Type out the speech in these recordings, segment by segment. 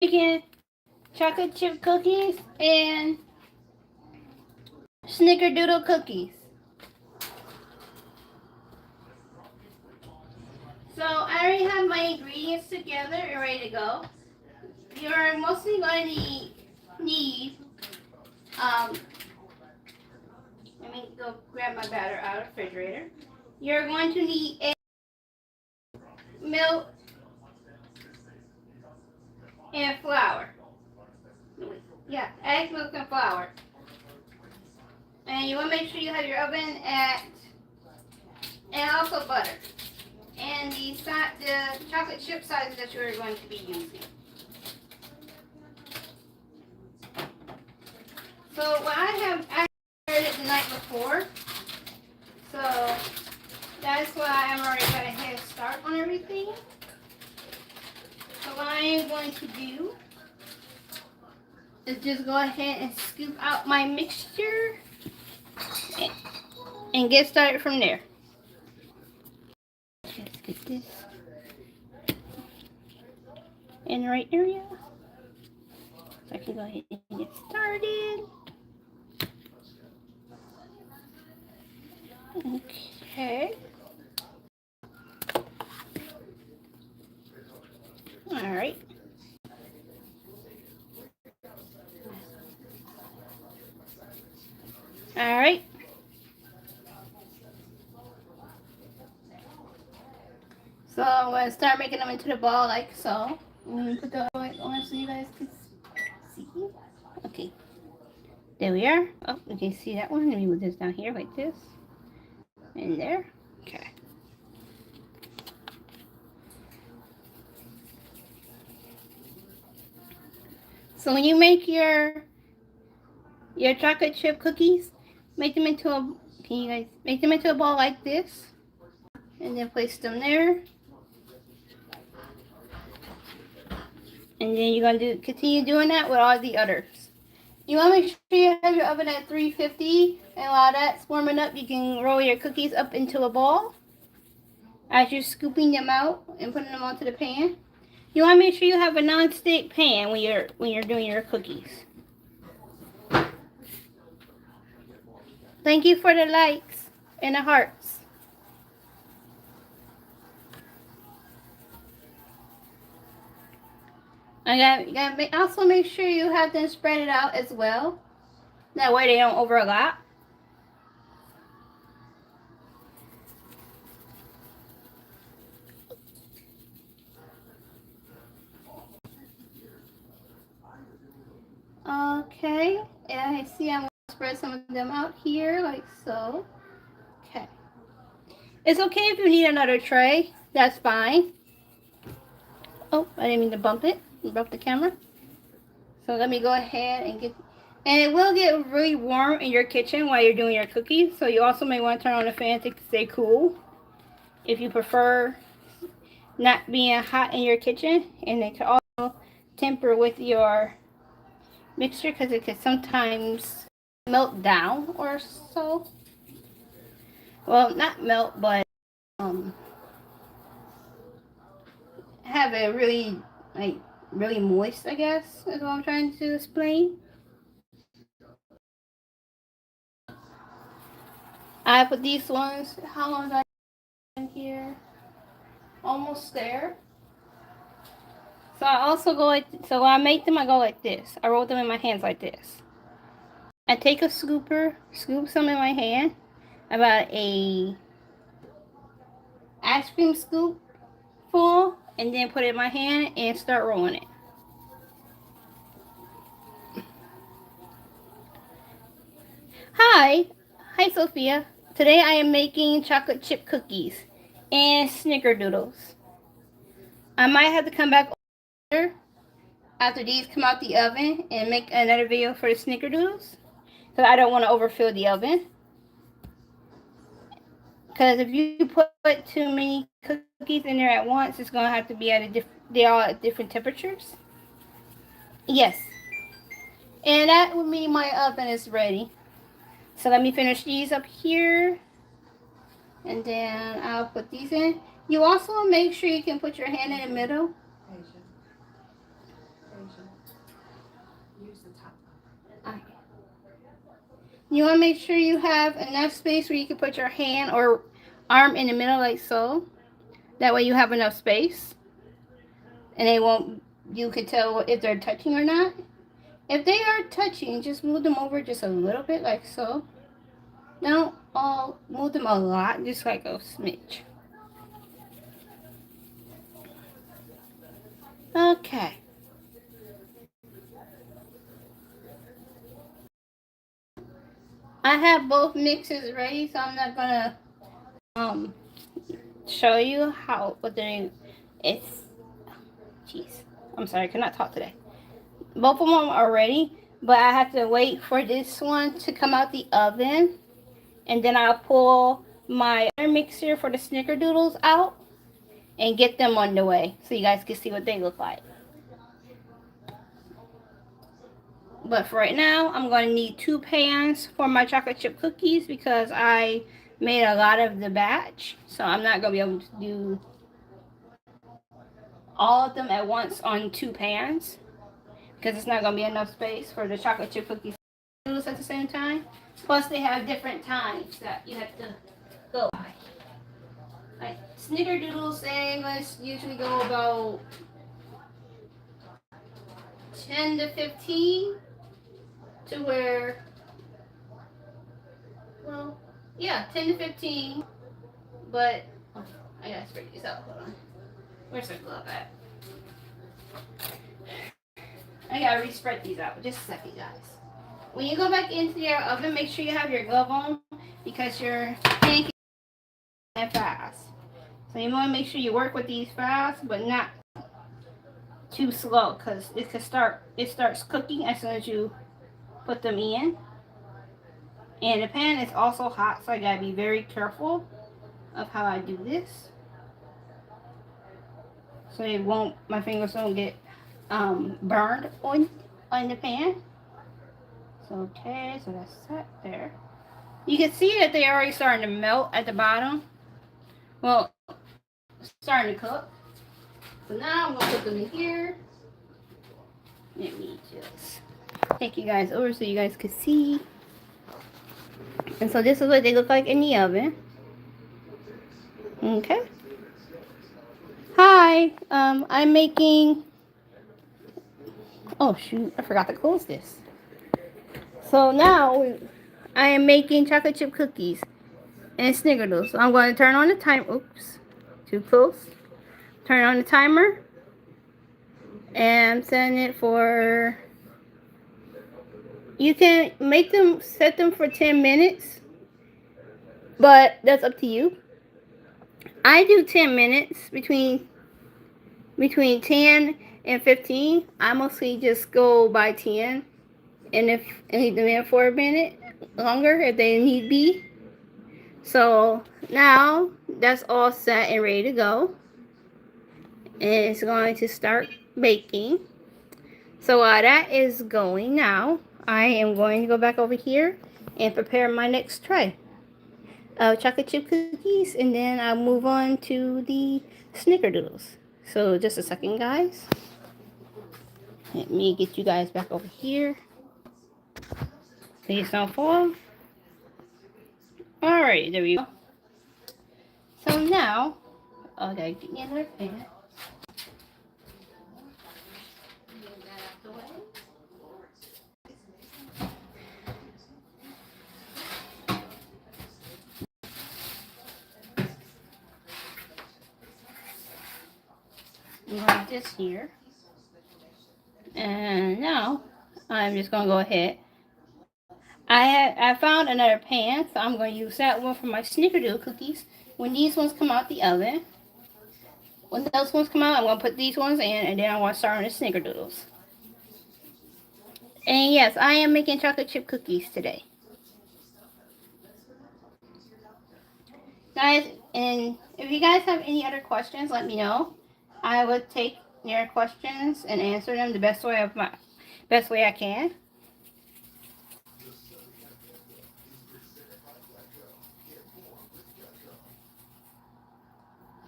making chocolate chip cookies and snickerdoodle cookies. So I already have my ingredients together and ready to go. You're mostly going to need let me go grab my batter out of the refrigerator. You're going to need egg, milk, and flour. Yeah, egg, milk, and flour. And you want to make sure you have your oven at, and also butter. And the chocolate chip sizes that you are going to be using. So what I have actually it the night before. So that's why I'm already got a head start on everything. So what I am going to do is just go ahead and scoop out my mixture and get started from there. Let's get this in the right area. So I can go ahead and get started. Okay. All right. All right. So I'm going to start making them into the ball like so. I'm going to put the light on so you guys can see. Okay. There we are. Oh, you can see that one. Let me move this down here like this. And there. Okay. So when you make your chocolate chip cookies, make them into a make them into a ball like this, and then place them there. And then you're gonna continue doing that with all the others. You want to make sure you have your oven at 350, and while that's warming up, you can roll your cookies up into a ball as you're scooping them out and putting them onto the pan. You want to make sure you have a non-stick pan when you're doing your cookies. Thank you for the likes and the hearts. Also make sure you have them spread it out as well. That way they don't overlap. Okay, and I see I'm going to spread some of them out here like so. Okay. It's okay if you need another tray. That's fine. Oh, I didn't mean to bump it. Bump the camera. So let me go ahead and get... And it will get really warm in your kitchen while you're doing your cookies. So you also may want to turn on the fan to stay cool. If you prefer not being hot in your kitchen. And it can also temper with your mixture because it can sometimes melt down or so. Well, not melt, but have a really moist, I guess, is what I'm trying to explain. I put these ones, how long did I in here? Almost there. So I also go like, so when I make them, I go like this. I roll them in my hands like this. I take a scooper, scoop some in my hand, about a ice cream scoop full, and then put it in my hand and start rolling it. Hi Sophia. Today I am making chocolate chip cookies and snickerdoodles. I might have to come back later after these come out the oven and make another video for the snickerdoodles because I don't want to overfill the oven. Because if you put too many cookies in there at once, it's going to have to be at they're all at different temperatures. Yes. And that would mean my oven is ready. So let me finish these up here. And then I'll put these in. You also make sure you can put your hand in the middle. Okay. You want to make sure you have enough space where you can put your hand or arm in the middle like so. That way you have enough space. And they won't, you can tell if they're touching or not. If they are touching, just move them over just a little bit like so. Don't all move them a lot, just like a smidge. Okay. I have both mixes ready, so I'm not gonna show you how what they're it's jeez. I'm sorry, I cannot talk today. Both of them are ready, but I have to wait for this one to come out the oven, and then I'll pull my other mixer for the snickerdoodles out and get them on the way so you guys can see what they look like. But for right now, I'm going to need 2 pans for my chocolate chip cookies because I made a lot of the batch. So I'm not going to be able to do all of them at once on 2 pans because it's not going to be enough space for the chocolate chip cookies at the same time. Plus they have different times that you have to go by. Like snickerdoodles, they must usually go about 10 to 15 to where, well, yeah, 10 to 15, but oh, I gotta spread these out. Hold on. Where's my glove at? I gotta respread these out. Just a second, guys. When you go back into your oven, make sure you have your glove on because your pan can fast. So you want to make sure you work with these fast, but not too slow because it starts cooking as soon as you put them in. And the pan is also hot, so I gotta be very careful of how I do this. So it won't, my fingers don't get burned on the pan. So okay, so that's set there. You can see that they're already starting to melt at the bottom. Well, starting to cook. So now I'm gonna put them in here. Let me just take you guys over so you guys can see. And so this is what they look like in the oven. Okay. Hi, I'm making, oh shoot, I forgot to close this. So now I am making chocolate chip cookies and snickerdoodles. So I'm going to turn on the timer. Oops, too close. Turn on the timer. And I'm setting it for, you can make them, set them for 10 minutes. But that's up to you. I do 10 minutes between 10 and 15. I mostly just go by 10. And if I leave them in for a minute longer if they need be. So now that's all set and ready to go. And it's going to start baking. So while that is going now, I am going to go back over here and prepare my next tray of chocolate chip cookies, and then I'll move on to the snickerdoodles. So just a second, guys. Let me get you guys back over here. Please don't fall. Alright, there we go. So now, okay, get me another pan. Move that out the way. We have this here. And now I'm just gonna go ahead. I found another pan, so I'm going to use that one for my snickerdoodle cookies. When these ones come out the oven, when those ones come out, I'm going to put these ones in, and then I'm going to start on the snickerdoodles. And yes, I am making chocolate chip cookies today. Guys, and if you guys have any other questions, let me know. I would take your questions and answer them the best way I can.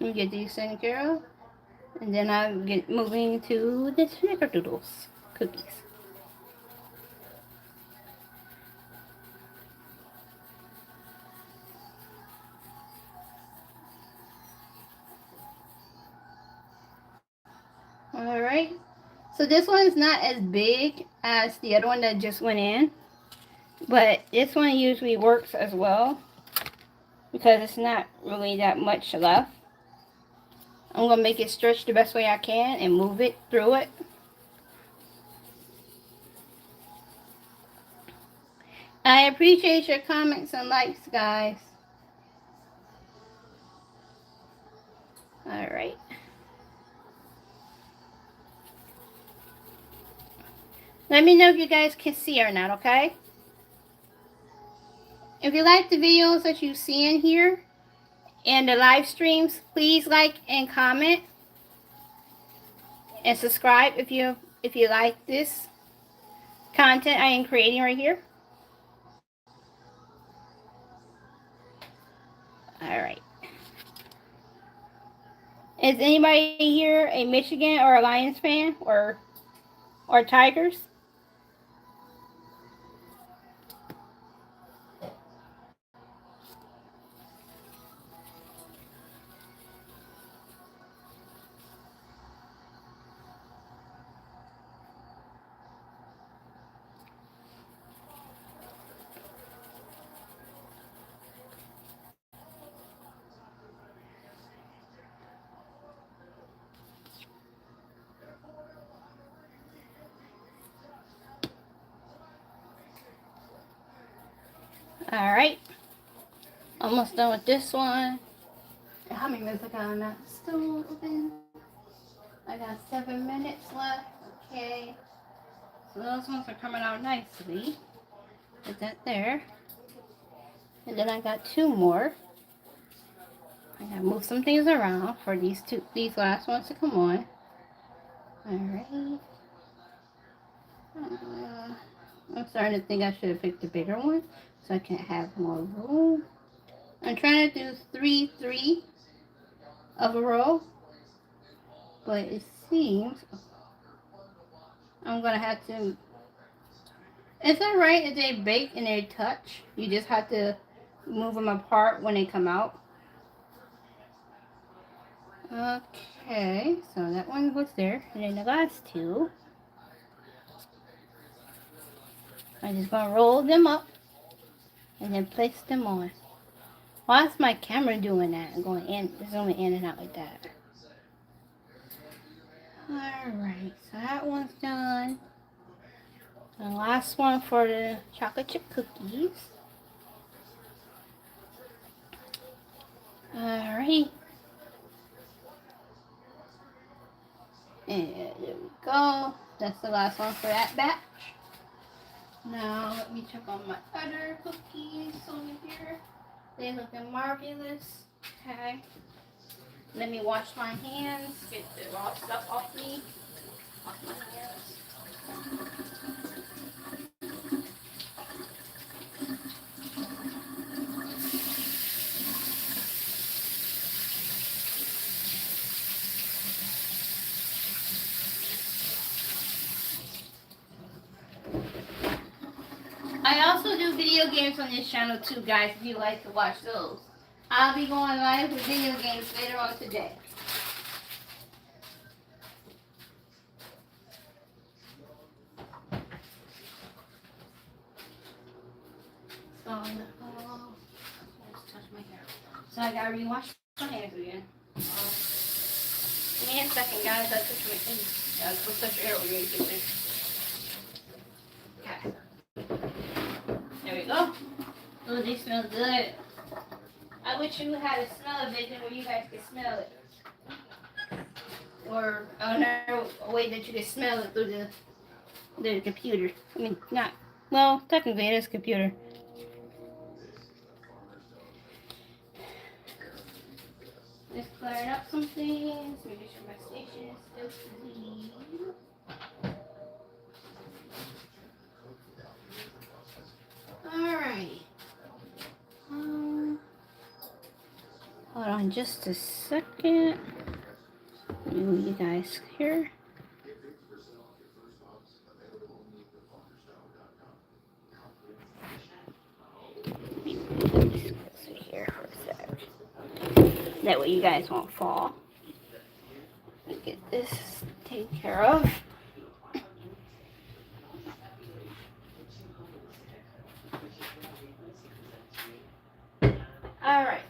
Let me get these taken care of. And then I'll get moving to the snickerdoodles. cookies. Alright. So this one is not as big as the other one that just went in. But this one usually works as well because it's not really that much left. I'm going to make it stretch the best way I can and move it through it. I appreciate your comments and likes, guys. Alright. Let me know if you guys can see or not, okay? If you like the videos that you see in here and the live streams, please like and comment. And subscribe if you like this content I am creating right here. Alright. Is anybody here a Michigan or a Lions fan or Tigers? Alright. Almost done with this one. How many minutes I got on that? Still open. I got 7 minutes left. Okay. So those ones are coming out nicely. Put that there. And then I got 2 more. I gotta move some things around for these last ones to come on. Alright. I'm starting to think I should have picked a bigger one so I can have more room. I'm trying to do 3 of a row, but it seems I'm gonna have to. Is that right? If they bake and they touch, you just have to move them apart when they come out. Okay, so that one was there, and then the last 2. I'm just gonna roll them up and then place them on. Why is my camera doing that? I'm going in, zooming in and out like that. Alright, so that one's done. The last one for the chocolate chip cookies. Alright. And there we go. That's the last one for that batch. Now let me check on my other cookies over here. They're looking marvelous. Okay. Let me wash my hands. Get the raw stuff off me. Off my hands. I also do video games on this channel too, guys, if you like to watch those. I'll be going live with video games later on today. So, let's touch my hair. So I gotta rewash my hands again. Give me a second, guys. I touch my hands. Yeah, let's touch your hair when you get this. Okay. There we go. Oh, they smell good. I wish you had a smell of it where you guys could smell it. Or another way that you could smell it through the computer. I mean, not, well, technically it is a computer. Just clearing up some things. Making sure my station is still clean. Alright. Hold on just a second. Let me move you guys here. That way you guys won't fall. Get this taken care of. All right.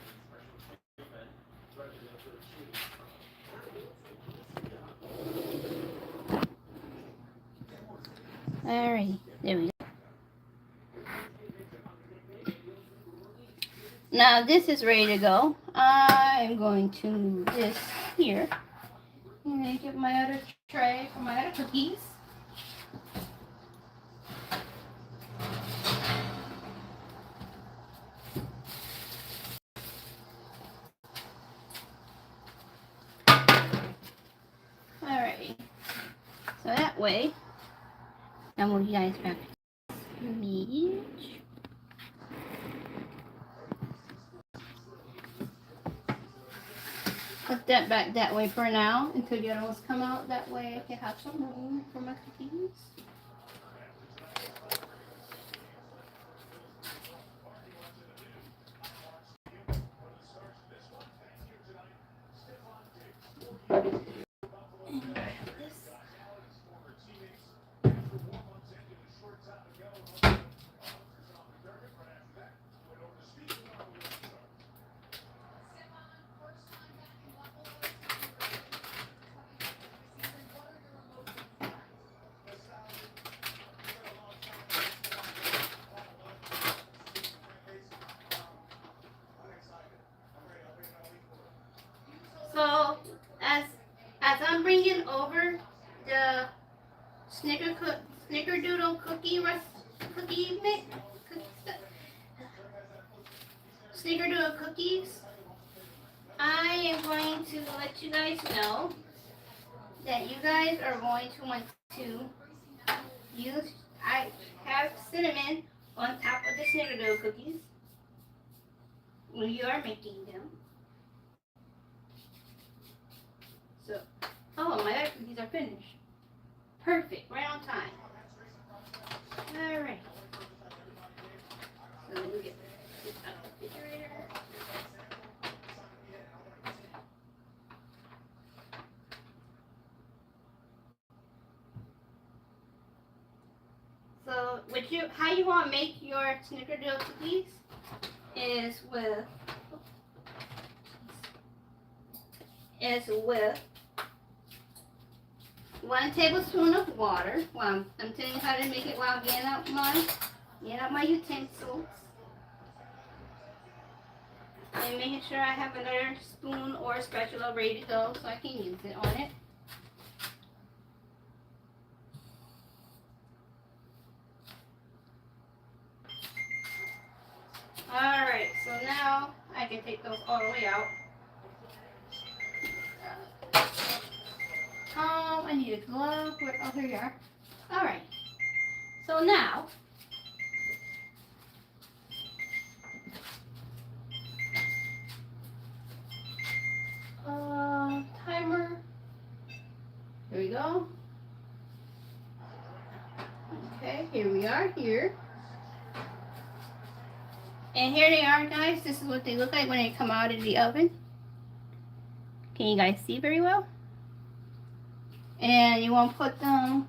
All right. There we go. Now this is ready to go. I'm going to move this here. I'm going to get my other tray for my other cookies. Alrighty. So that way, I'll move you guys back to me. Put that back that way for now until the other ones come out. That way I can have some room for my cookies. So as I'm bringing over the Snickerdoodle cookie mix, Snickerdoodle cookies, I am going to let you guys know that you guys are going to want to use. I have cinnamon on top of the Snickerdoodle cookies when you are making them. So, oh, my other cookies are finished. Perfect, right on time. All right. So let me get this out of the refrigerator. So, how you want to make your Snickerdoodle cookies is with 1 tablespoon of water. Well, I'm telling you how to make it while I'm getting out my utensils. And making sure I have another spoon or spatula ready to go so I can use it on it. Alright, so now I can take those all the way out. I need a glove. Oh, here you are. Alright. So now, timer. Here we go. Okay, here we are here. And here they are, guys. This is what they look like when they come out of the oven. Can you guys see very well? And you want to put them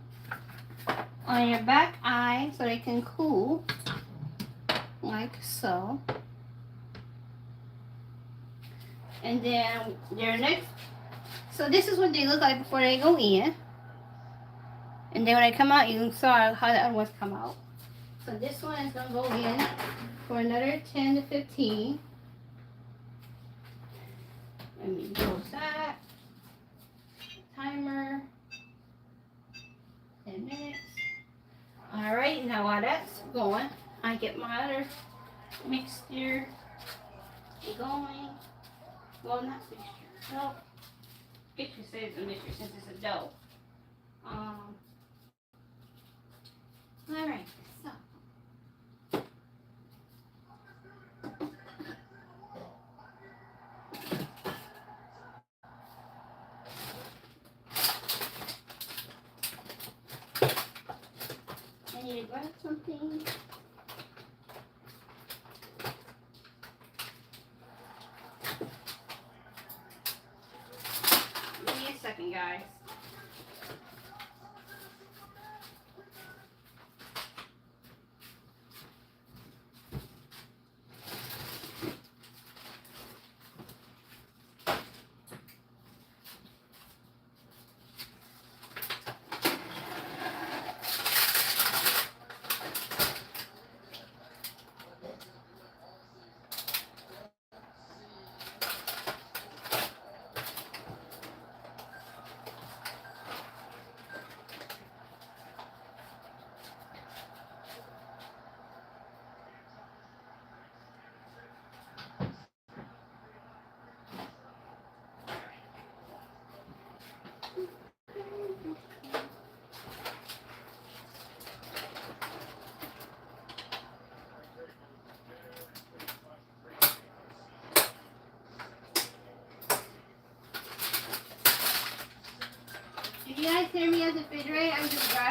on your back eye so they can cool, like so. And then their next, so this is what they look like before they go in. And then when they come out, you saw how the other ones come out. So this one is going to go in for another 10 to 15. Let me close that. Timer. 10 minutes. Alright, now while that's going, I get my other mixture going. Well, not mixture. No. Mixture says a mixture since it's a dough. Alright, so. I need to grab something.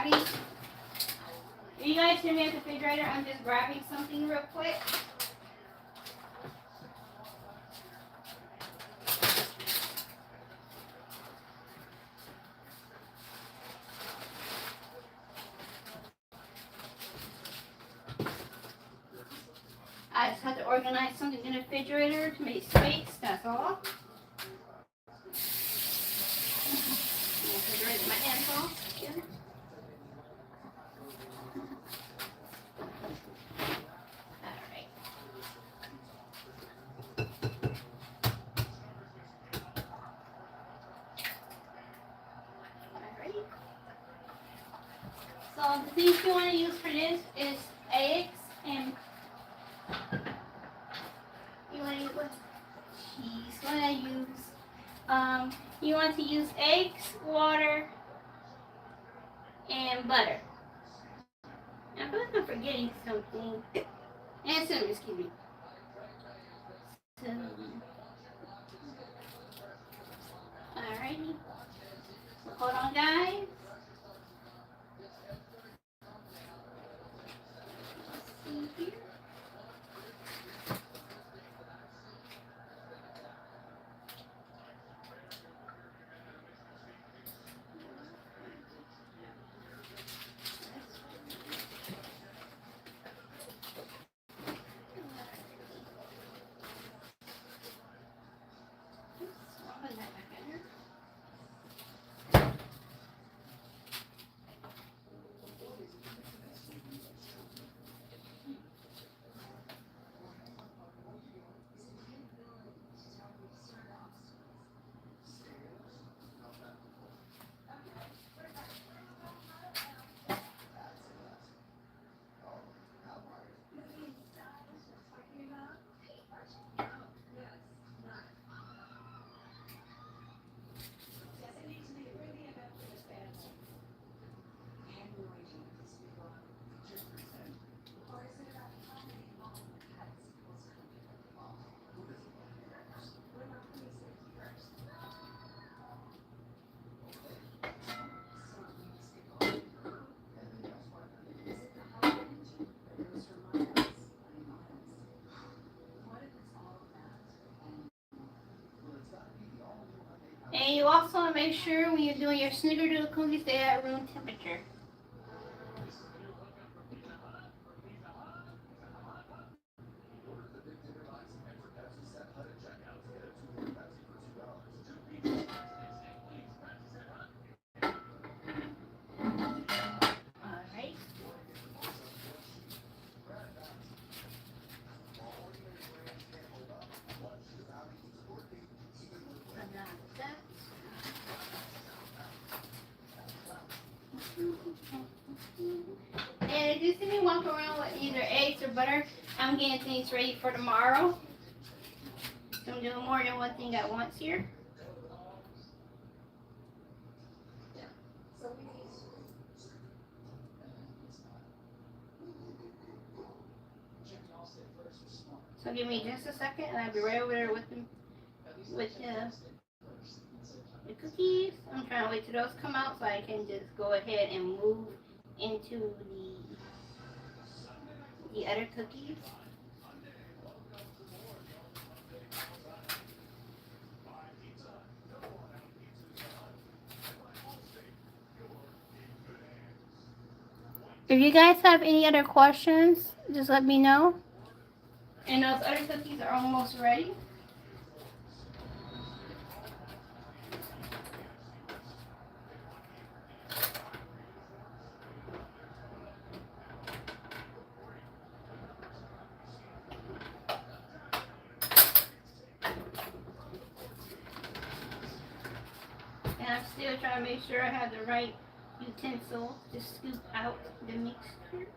grabbing. If you guys see me at the refrigerator, I'm just grabbing something real quick. I just had to organize something in the refrigerator to make space, that's all. Refrigerator, my hands off. Yeah. Alright. Alright. So the things you want to use for this is eggs and you want to use what cheese? What I use? You want to use eggs, water, and butter. I feel like I'm forgetting something. And cinnamon, excuse me. Cinnamon. Alrighty. Hold on, guys. Let's see here. And you also want to make sure when you're doing your snickerdoodle cookies, they are at room temperature. Alright. And if you see me walk around with either eggs or butter, I'm getting things ready for tomorrow. So I'm doing more than one thing at once here. So give me just a second and I'll be right over there with the cookies. I'm trying to wait till those come out so I can just go ahead and move into the other cookies. If you guys have any other questions, just let me know. And those other cookies are almost ready. And I'm still trying to make sure I have the right utensil to scoop out the mixture.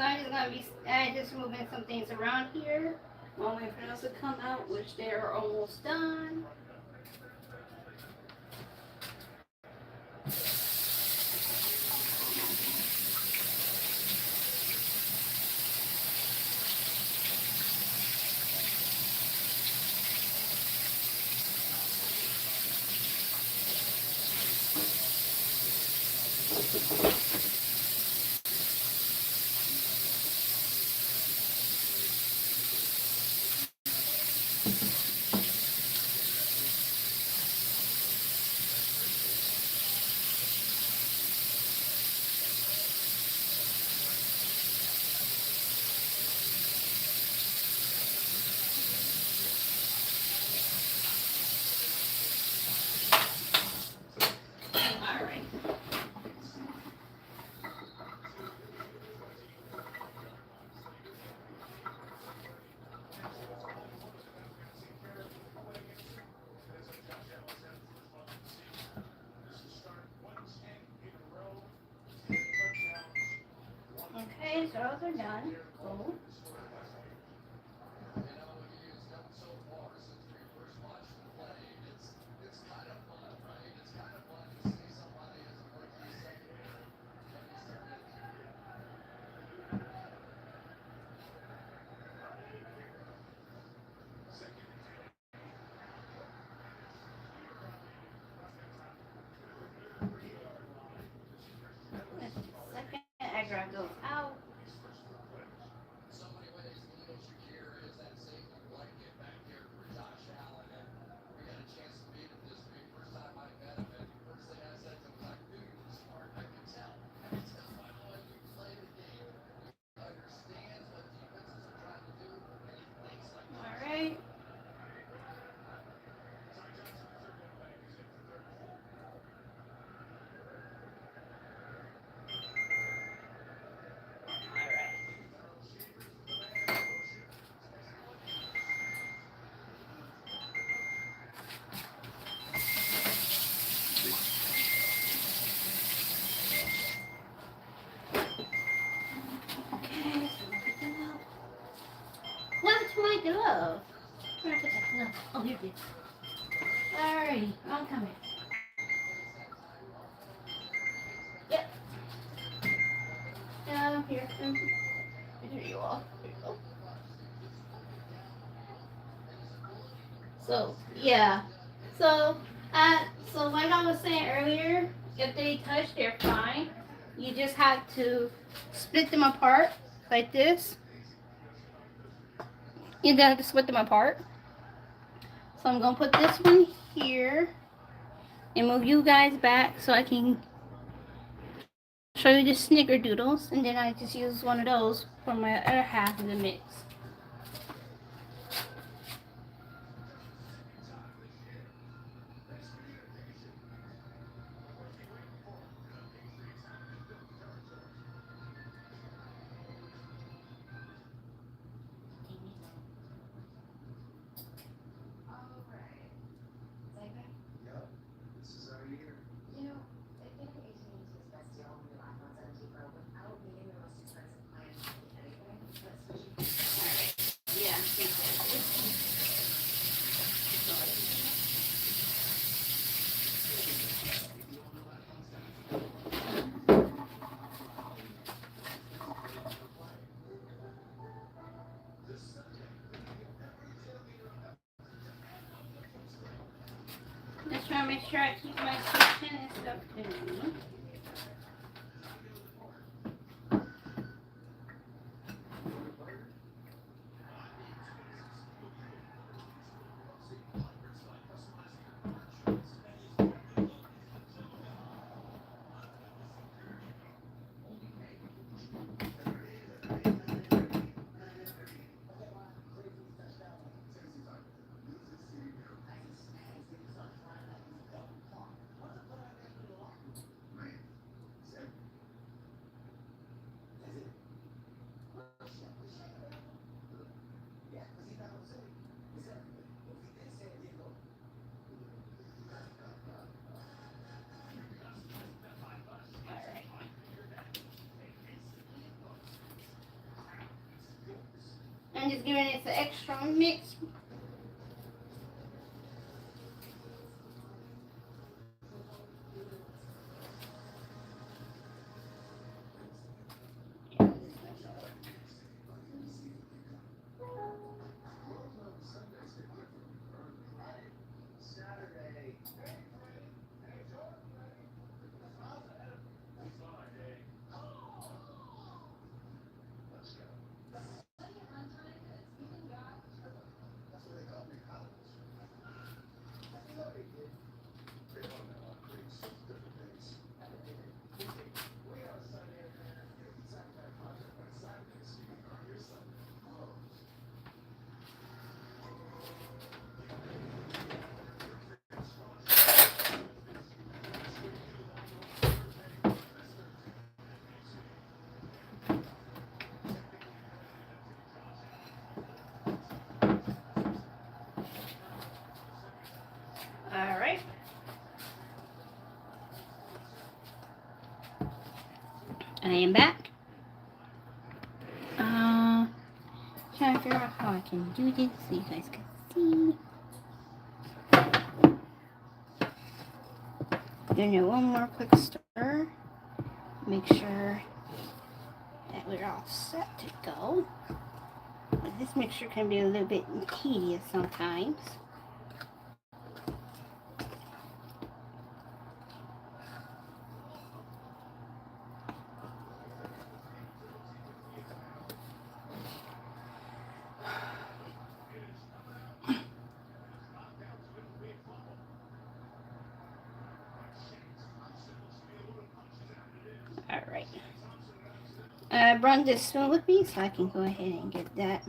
I'm just gonna be just moving some things around here. While my friends will come out, which they're almost done. All right. Okay, so those are done. Cool. Just a second. I grab those out. All right. Okay, so put them out. What's my glove? Where did I put that glove? Oh, here it is. Alrighty, I'm coming. Yep. Here. Here you are. Here you go. So, yeah. So, so like I was saying earlier, if they touch, they're fine. You just have to split them apart like this. You have to split them apart. So I'm gonna put this one here and move you guys back so I can show you the snickerdoodles, and then I just use one of those for my other half of the mix. Yeah. Just trying to make sure I keep my kitchen and stuff clean. I'm just giving it the extra mix. All right. I am back. Trying to figure out how I can do this so you guys can see. Doing one more quick stir. Make sure that we're all set to go. But this mixture can be a little bit tedious sometimes. Alright. I brought this spoon with me so I can go ahead and get that.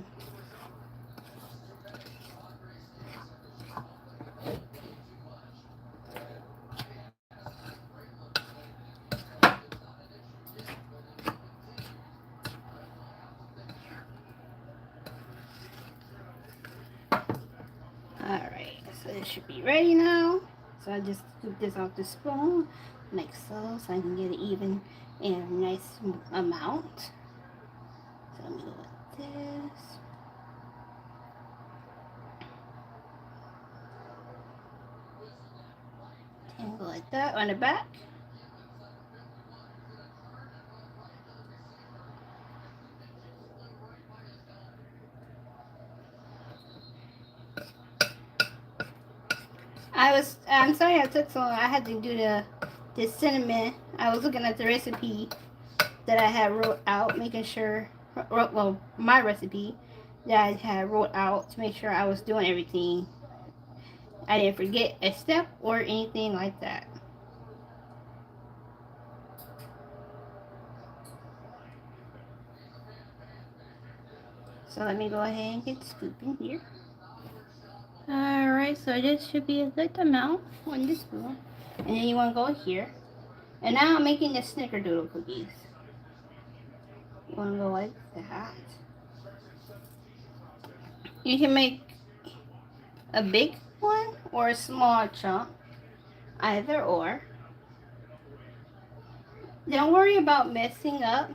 Alright, so it should be ready now. So I just scoop this off the spoon like so I can get it even in a nice amount. So let me go like this. And go like that on the back. I'm sorry I took so long. I had to do the cinnamon. I was looking at the recipe that I had wrote out, making sure, well, my recipe that I had wrote out to make sure I was doing everything. I didn't forget a step or anything like that. So let me go ahead and get scooping here. Alright, so this should be a good amount on this spoon. And then you want to go here. And now I'm making the snickerdoodle cookies. You want to go like that. You can make a big one or a small chunk. Either or. Don't worry about messing up.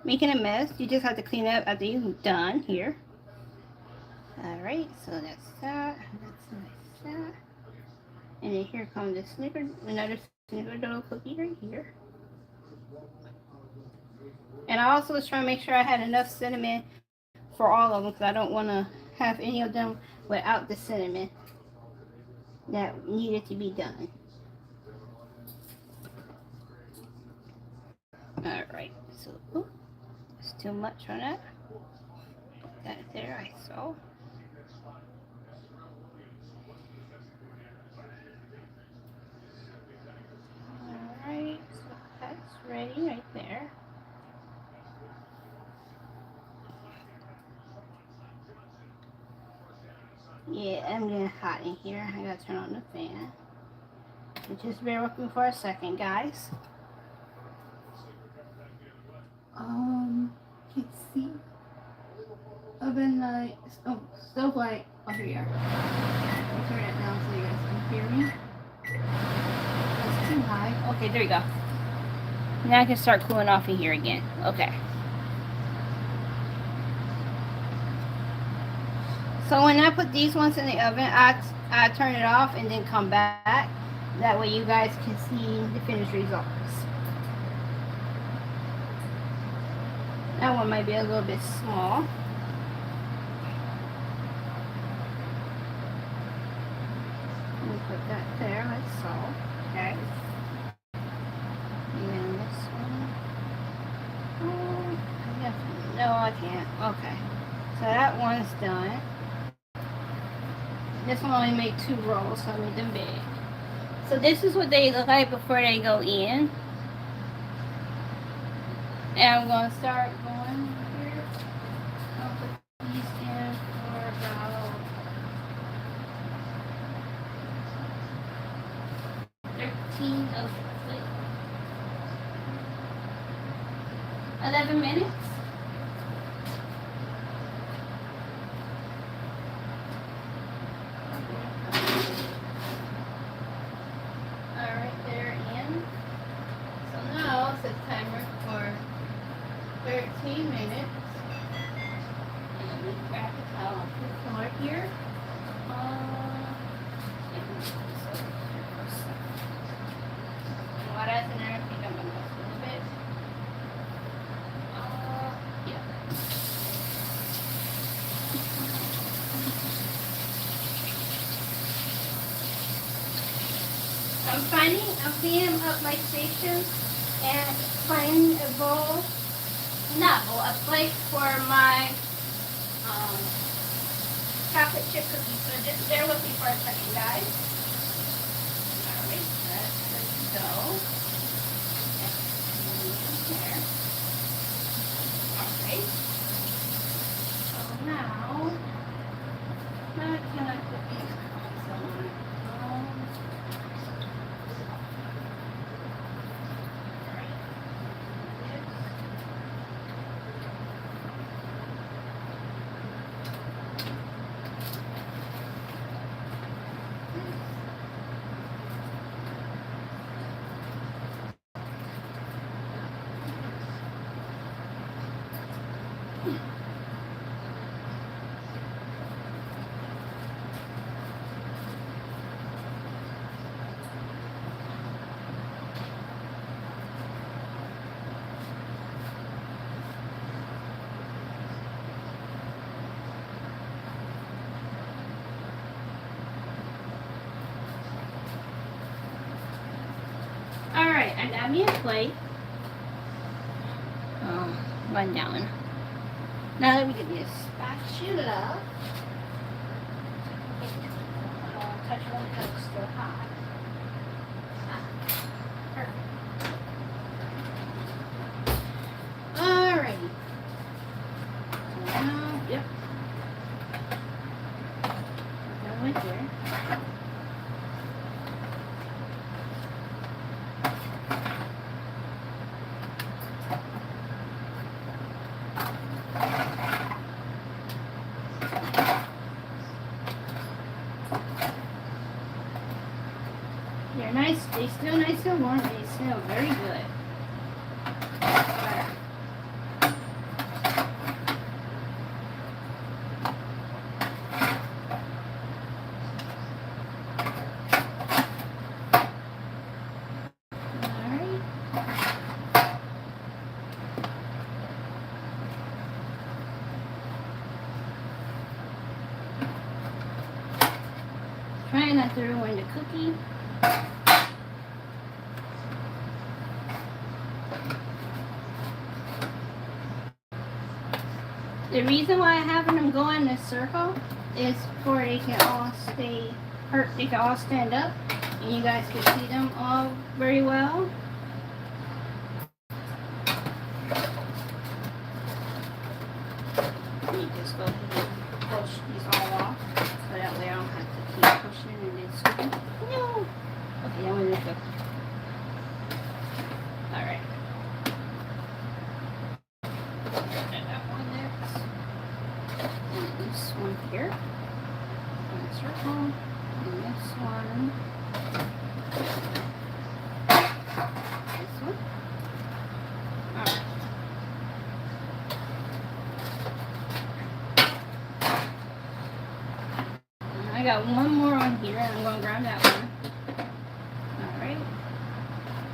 Making a mess. You just have to clean up after you're done here. Alright, so that's that. That's that. And then here comes another snickerdoodle cookie right here. And I also was trying to make sure I had enough cinnamon for all of them because I don't want to have any of them without the cinnamon that needed to be done. Alright, so it's too much on that. That there I saw. Alright, so that's ready right there. Yeah, I'm getting hot in here. I gotta turn on the fan. So just bear with me for a second, guys. You can see oven light. Oh, stove light. Oh, here you are. I'll turn it down so you guys can hear me. It's too high. Okay, there you go. Now I can start cooling off in here again. Okay. So when I put these ones in the oven, I turn it off and then come back. That way you guys can see the finished results. That one might be a little bit small. Let me put that there like so. Okay. And this one. Oh, no, I can't. Okay. So that one's done. This one only made 2 rolls, so I made them big. So this is what they look like before they go in. And I'm going to start going here. I'll put these in for about 13, 11 minutes. Alright, they're in. So now set the timer for 13 minutes. And let me grab the towel and put the floor here. Water's in there. I think I'm going to mess a little bit. Yeah. I'm cleaning up my station and finding a bowl, not bowl, a plate for my chocolate chip cookies. So just bear with me for a second, guys. Alright, that's good to go. There. Alright. So now, how can I put these cookies on? Alright, I got me a plate. Run down. Now let me get me a spatula. Touch one because it's still hot. Perfect. Alrighty. So now, yep. Go in here. They're nice, they still nice and warm, they smell very good. Alright. Try not to ruin the cookie. The reason why I have them go in a circle is for they can all they can all stand up and you guys can see them all very well. You just go ahead and push these all off so that way I don't have to keep pushing and then scooping. No! Okay, I'm gonna go. Alright. This one here, and circle, and this one, this one. Alright. got one more on here, and I'm gonna grab that one. Alright.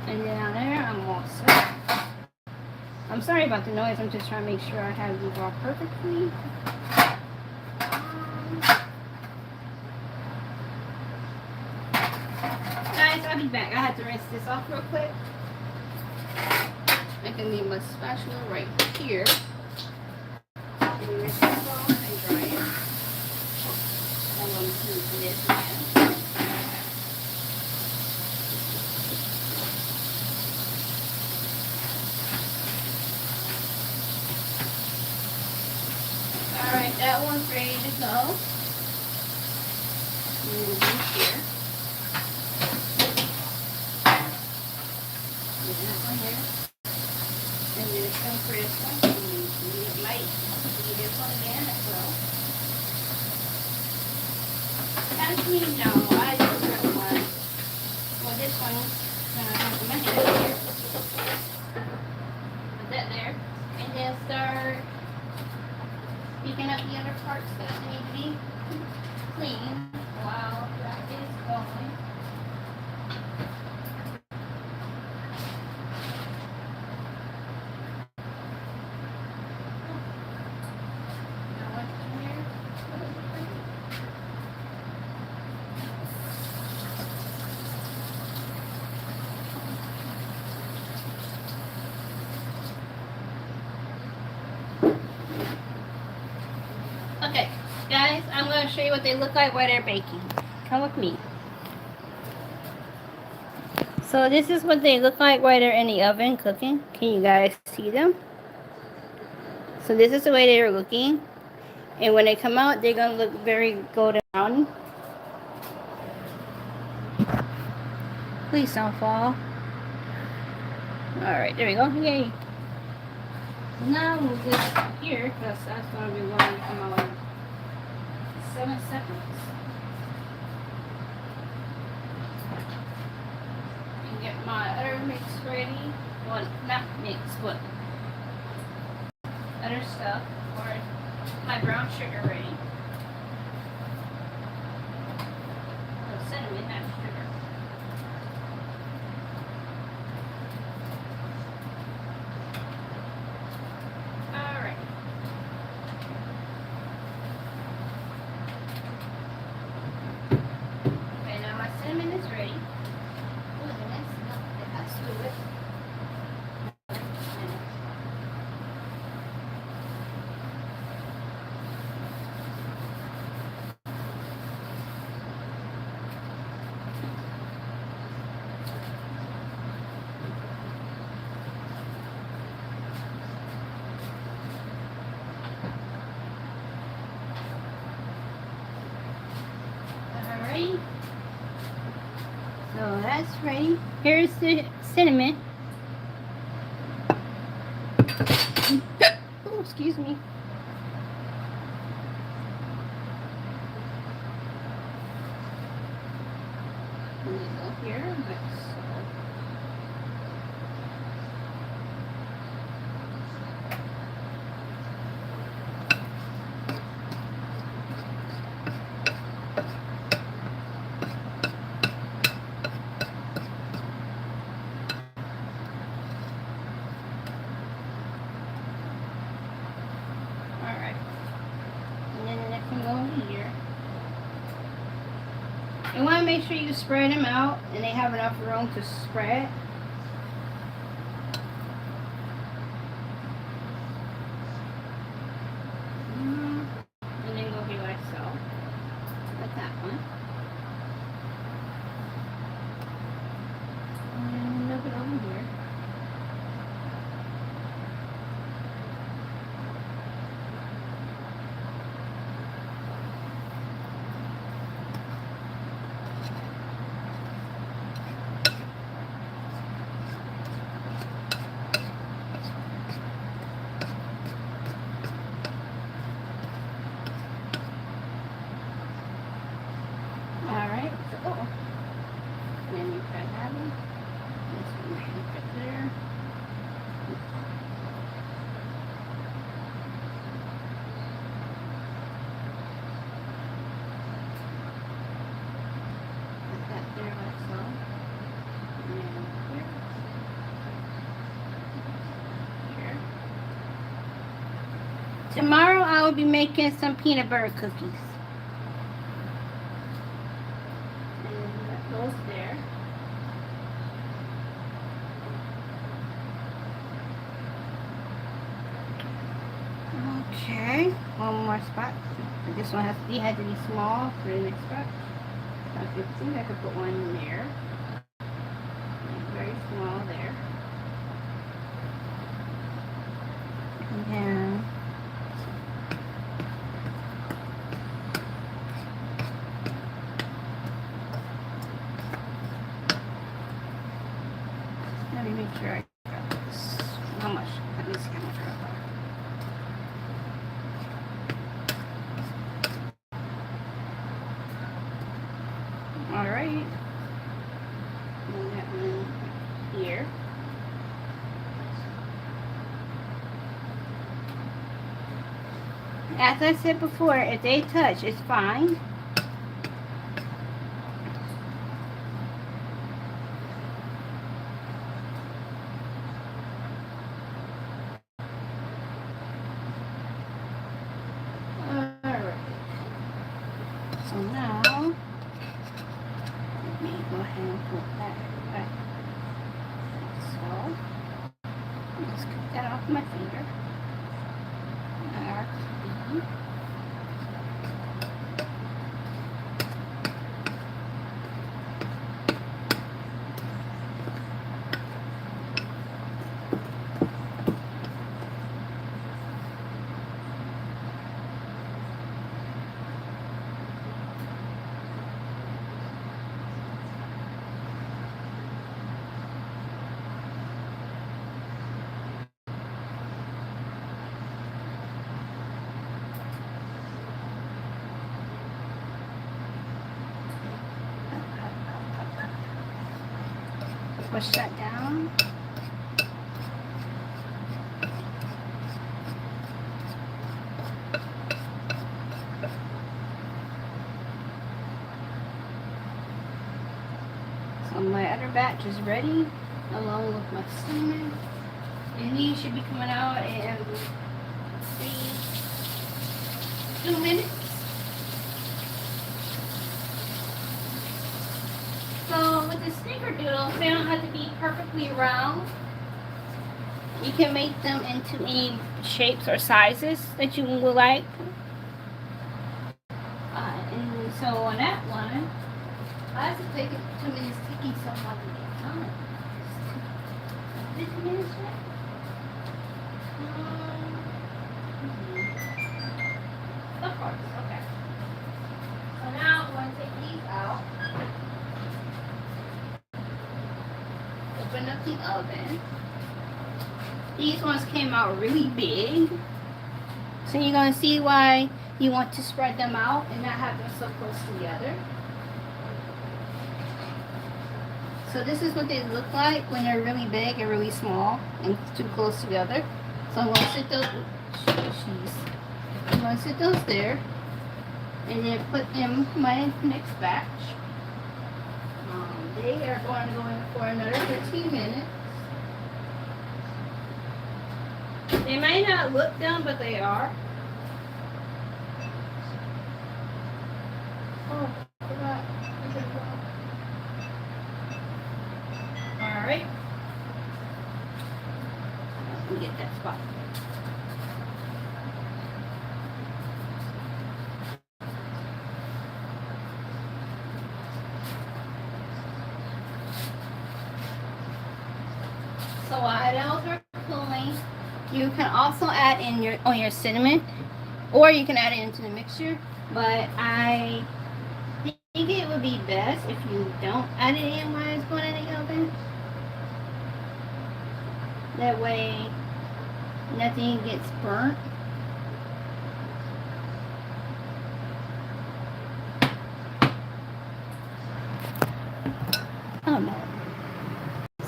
And then on there, I'm all set. I'm sorry about the noise, I'm just trying to make sure I have these all perfectly. Guys, I'll be back. I have to rinse this off real quick. I can leave my spatula right here. Rinse this off and dry it. I'm going to do this again. Alright, that one's ready to go. Move this here. Put that one here. And then it's going for this one. And it might be this one again as well. Actually, no, I just got one. Well, this one's going to have to measure it here. Put that there. And then start picking up the other parts that need to be clean while that is going. Now what's in here? Okay, guys, I'm going to show you what they look like while they're baking. Come with me. So this is what they look like while they're in the oven cooking. Can you guys see them? So this is the way they are looking. And when they come out, they're going to look very golden brown. Please don't fall. Alright, there we go. Yay. Now we'll move this here because that's going to be going to come out in 7 seconds. And get my other mix ready. Well, not mix, but other stuff. Or my brown sugar ready. Oh, cinnamon, not sugar. So that's ready. Here's the cinnamon. Oh, excuse me. And then go here, mix. You want to make sure you spread them out and they have enough room to spread. And then go here like so. Like that one. And look it over here. Tomorrow I will be making some peanut butter cookies. And that goes there. Okay, one more spot. This one had to be small for the next spot. I could think I could put one in there. Very small there. And then let me make sure I got this. How much? Let me see how much I got. All right. And that one here. As I said before, if they touch, it's fine. Alright. So now, let me go ahead and put that back. So, just cut that off my finger. Push that down. So my other batch is ready, along with my cinnamon. And these should be coming out in 2 minutes. So with the snickerdoodles, they don't have to be perfectly round. You can make them into any shapes or sizes that you would like. And so on that one, I have to take it 2 minutes to eat some of the time. 50 minutes yet? Of course, okay. So now I'm going to take these out. Open up the oven. These ones came out really big. So you're going to see why you want to spread them out and not have them so close together. So this is what they look like when they're really big and really small and too close together. So I'm going to sit those, I'm going to sit those there and then put in my next batch. They are going to go in for another 15 minutes. They may not look done, but they are. Oh, I forgot. Alright. Let me get that spot. So while those are cooling, you can also add in your cinnamon, or you can add it into the mixture. But I think it would be best if you don't add it in while it's going in the oven. That way, nothing gets burnt. Oh no.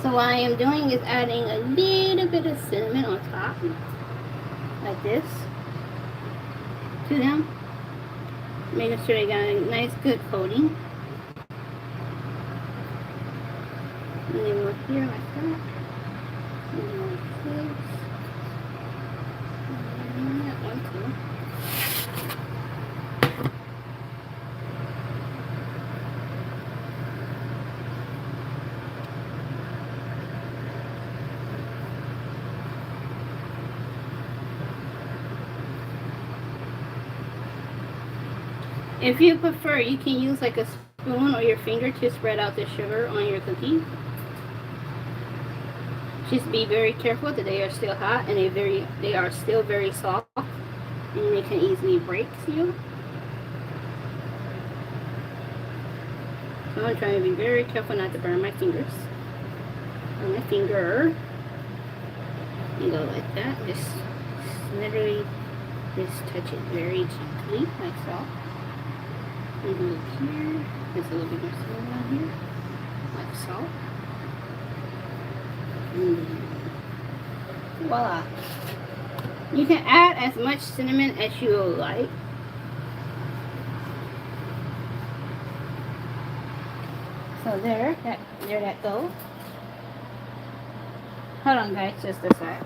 So what I am doing is adding a little bit of cinnamon on top, like this, to them, making sure they got a nice good coating. And then we'll here like that, and then like this, and that one too. If you prefer, you can use like a spoon or your finger to spread out the sugar on your cookie. Just be very careful that they are still hot and they are still very soft, and they can easily break you. So I'm trying to be very careful not to burn my fingers. On my finger, you go like that. Just literally just touch it very gently, like so. And look here. There's a little bit more cinnamon on here, like so. And voila. You can add as much cinnamon as you like. So there that goes. Hold on guys, just a sec.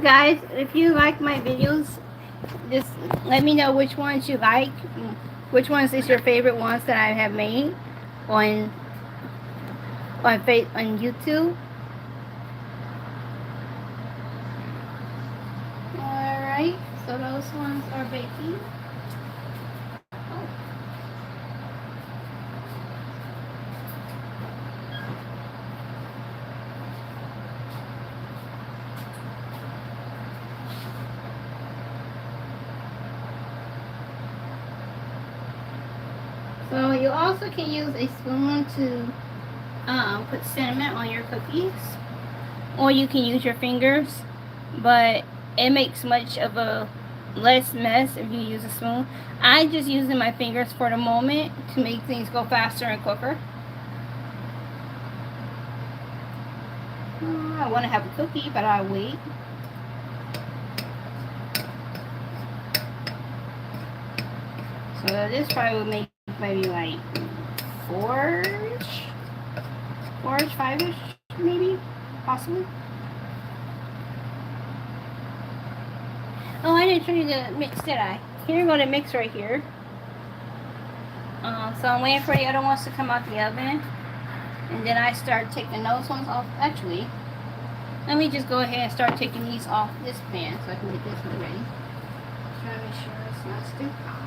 Guys, if you like my videos, just let me know which ones you like, which ones is your favorite ones that I have made on YouTube. Alright, so those ones are baking. So you also can use a spoon to put cinnamon on your cookies, or you can use your fingers, but it makes much of a less mess if you use a spoon. I just using my fingers for the moment to make things go faster and quicker. I want to have a cookie, but I'll wait. So this probably will make maybe like 4-ish, 5-ish, maybe, possibly. Oh, I didn't show you the mix, did I? Here you go, the mix right here. So I'm waiting for the other ones to come out the oven, and then I start taking those ones off. Actually, let me just go ahead and start taking these off this pan so I can get this one ready. Trying to make sure it's not too hot.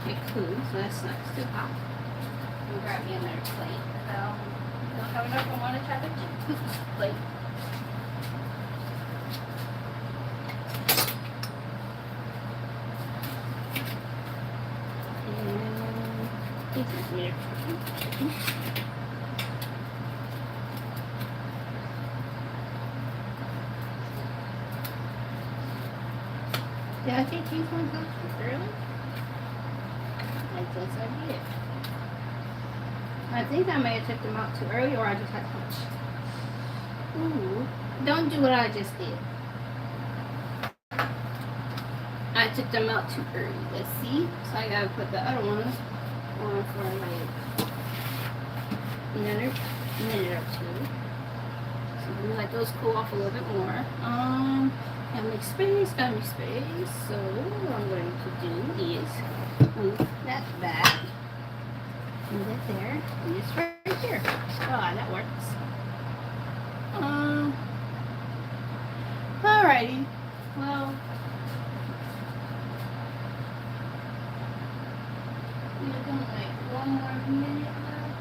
Okay, cool. So that's not too hot. I'll grab me another plate. Don't have enough room on the chocolate chip plate. And this is me. Did I take these ones out too early? I guess I did. I think I may have took them out too early, or I just had too much. Ooh, don't do what I just did. I took them out too early. Let's see. So I gotta put the other ones on for like another minute or two. So we let those cool off a little bit more. Gotta make space, So what I'm going to do is move that back. Move it there. And this right here. Oh, that works. Alrighty. Well, we're doing like one more minute left.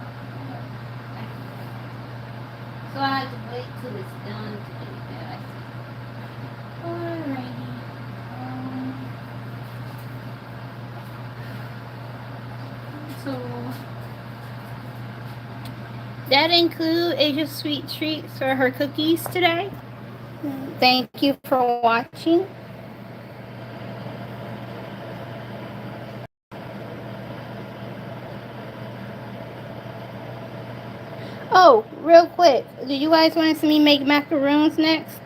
So I have to wait till it's done to do that. Alrighty. So that includes Asia's sweet treats for her cookies today. Thank you for watching. Oh, real quick, do you guys want to see me make macaroons next?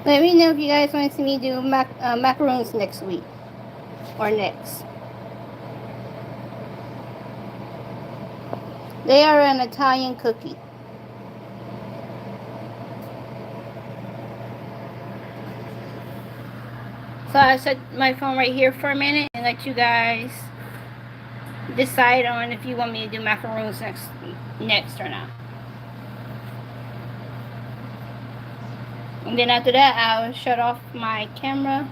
Let me know if you guys want to see me do macaroons next week or next. They are an Italian cookie. So I set my phone right here for a minute and let you guys decide on if you want me to do macaroons next or not. And then after that, I'll shut off my camera.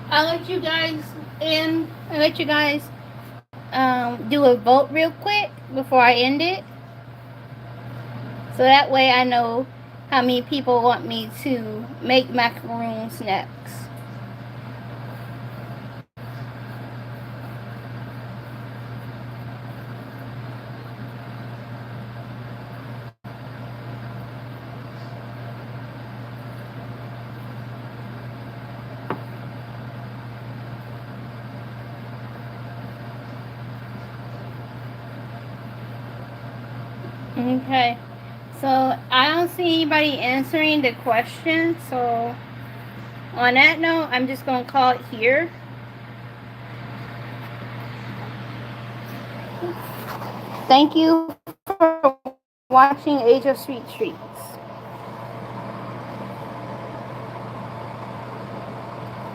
I'll let you guys in. I'll let you guys do a vote real quick before I end it. So that way I know how many people want me to make macaroons next. Okay. So I don't see anybody answering the question. So on that note, I'm just going to call it here. Thank you for watching Age of Sweet Treats.